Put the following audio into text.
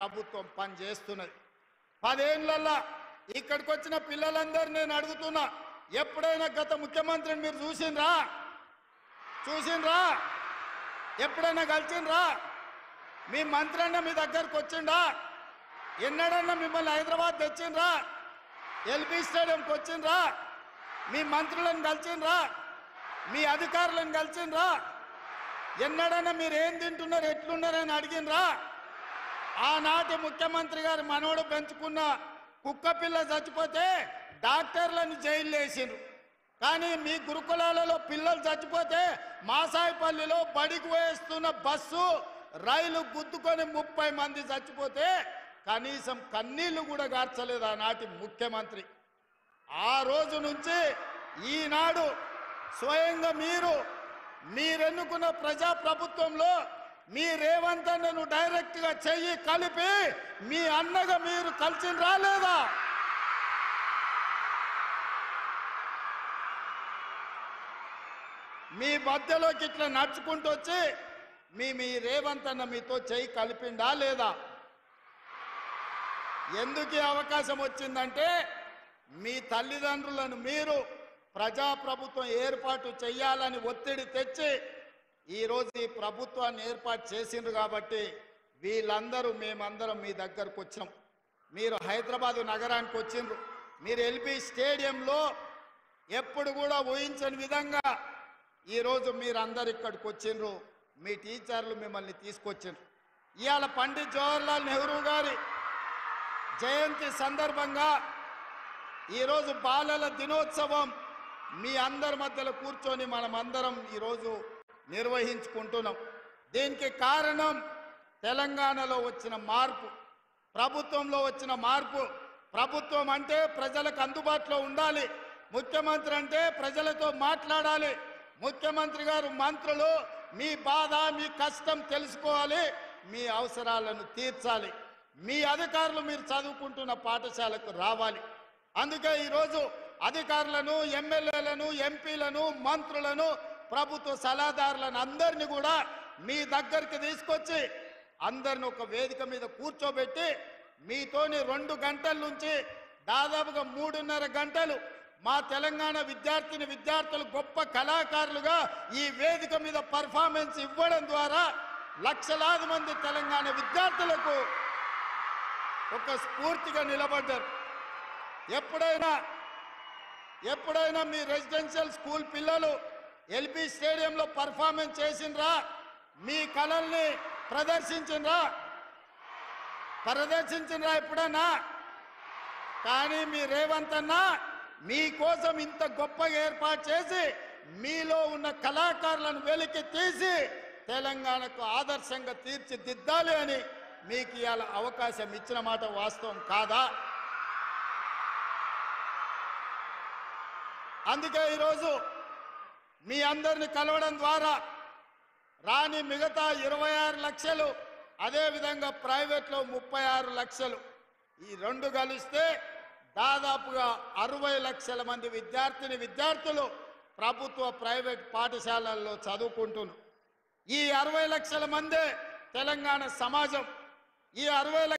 ప్రభుత్వం పనిచేస్తున్నది. 10 ఏళ్లలో ఇక్కడికి వచ్చిన పిల్లలందరూ నేను అడుగుతున్నా, ఎప్పుడైనా గత ముఖ్యమంత్రిని మీరు చూసిండ్రా? ఎప్పుడైనా కలిసిండ్రా? మీ మంత్రి అన్న మీ దగ్గరకు వచ్చిండా? ఎన్నడన్నా మిమ్మల్ని హైదరాబాద్ తెచ్చిండ్రా? ఎల్బీ స్టేడియంకి వచ్చిండ్రా? మీ మంత్రులను కలిసిండ్రా? మీ అధికారులను కలిసిండ్రా? ఎన్నడన్నా మీరు ఏం తింటున్నారు, ఎట్లున్నారని అడిగినరా? ఆనాటి ముఖ్యమంత్రి గారు మనోడు పెంచుకున్న కుక్క పిల్ల చచ్చిపోతే డాక్టర్లను జైలు వేసిండ్రు. కానీ మీ గురుకులాలలో పిల్లలు చచ్చిపోతే మాసాయిపల్లిలో బడికి వేస్తున్న బస్సు రైలు గుద్దుకొని 30 మంది చచ్చిపోతే కనీసం కన్నీళ్లు కూడా గార్చలేదు ఆనాటి ముఖ్యమంత్రి. ఆ రోజు నుంచి ఈనాడు స్వయంగా మీరెన్నుకున్న ప్రజాప్రభుత్వంలో మీ రేవంత్ అన్నను డైరెక్ట్గా చెయ్యి కలిపి మీ అన్నగా మీరు కలిసి రాలేదా? మీ మధ్యలోకి ఇట్లా నడుచుకుంటూ వచ్చి మీ రేవంత్ అన్న మీతో చెయ్యి కలిపిండా లేదా? ఎందుకు ఈ అవకాశం వచ్చిందంటే మీ తల్లిదండ్రులను మీరు ప్రజాప్రభుత్వం ఏర్పాటు చేయాలని ఒత్తిడి తెచ్చి ఈరోజు ఈ ప్రభుత్వాన్ని ఏర్పాటు చేసిండ్రు. కాబట్టి వీళ్ళందరూ మేమందరం మీ దగ్గరకు వచ్చినాం. మీరు హైదరాబాదు నగరానికి వచ్చిండ్రు. మీరు ఎల్బీ స్టేడియంలో ఎప్పుడు కూడా ఊహించని విధంగా ఈరోజు మీరందరు ఇక్కడికి వచ్చిండ్రు. మీ టీచర్లు మిమ్మల్ని తీసుకొచ్చిండ్రు. ఇవాళ పండిత్ జవహర్లాల్ నెహ్రూ గారి జయంతి సందర్భంగా ఈరోజు బాలల దినోత్సవం మీ అందరి మధ్యలో కూర్చొని మనమందరం ఈరోజు నిర్వహించుకుంటున్నాం. దీనికి కారణం తెలంగాణలో వచ్చిన మార్పు, ప్రభుత్వంలో వచ్చిన మార్పు. ప్రభుత్వం అంటే ప్రజలకు అందుబాటులో ఉండాలి. ముఖ్యమంత్రి అంటే ప్రజలతో మాట్లాడాలి. ముఖ్యమంత్రి గారు మంత్రులు మీ బాధ మీ కష్టం తెలుసుకోవాలి, మీ అవసరాలను తీర్చాలి. మీ అధికారులు మీరు చదువుకుంటున్న పాఠశాలకు రావాలి. అందుకే ఈరోజు అధికారులను, ఎమ్మెల్యేలను, ఎంపీలను, మంత్రులను, ప్రభుత్వ సలహాదారులను అందరినీ కూడా మీ దగ్గరికి తీసుకొచ్చి అందరిని ఒక వేదిక మీద కూర్చోబెట్టి మీతోని 2 గంటల నుంచి దాదాపుగా 3.5 గంటలు మా తెలంగాణ విద్యార్థులు గొప్ప కళాకారులుగా ఈ వేదిక మీద పర్ఫార్మెన్స్ ఇవ్వడం ద్వారా లక్షలాది మంది తెలంగాణ విద్యార్థులకు ఒక స్ఫూర్తిగా నిలబడ్డారు. ఎప్పుడైనా మీ రెసిడెన్షియల్ స్కూల్ పిల్లలు ఎల్బీ స్టేడియంలో పర్ఫార్మెన్స్ చేసిండ్రా? మీ కళల్ని ప్రదర్శించిండ్రా ఎప్పుడన్నా? కానీ మీ రేవంత్ అన్న మీకోసం ఇంత గొప్పగా ఏర్పాటు చేసి మీలో ఉన్న కళాకారులను వెలికి తీసి తెలంగాణకు ఆదర్శంగా తీర్చిదిద్దాలి అని మీకు ఇవాళ అవకాశం ఇచ్చిన మాట వాస్తవం కాదా? అందుకే ఈరోజు మీ అందరిని కలవడం ద్వారా రాని మిగతా 26 లక్షలు, అదేవిధంగా ప్రైవేట్లో 36 లక్షలు, ఈ 2 కలిస్తే దాదాపుగా 60 లక్షల మంది విద్యార్థులు ప్రభుత్వ ప్రైవేట్ పాఠశాలల్లో చదువుకుంటున్నారు. ఈ 60 లక్షల మందే తెలంగాణ సమాజం. ఈ 60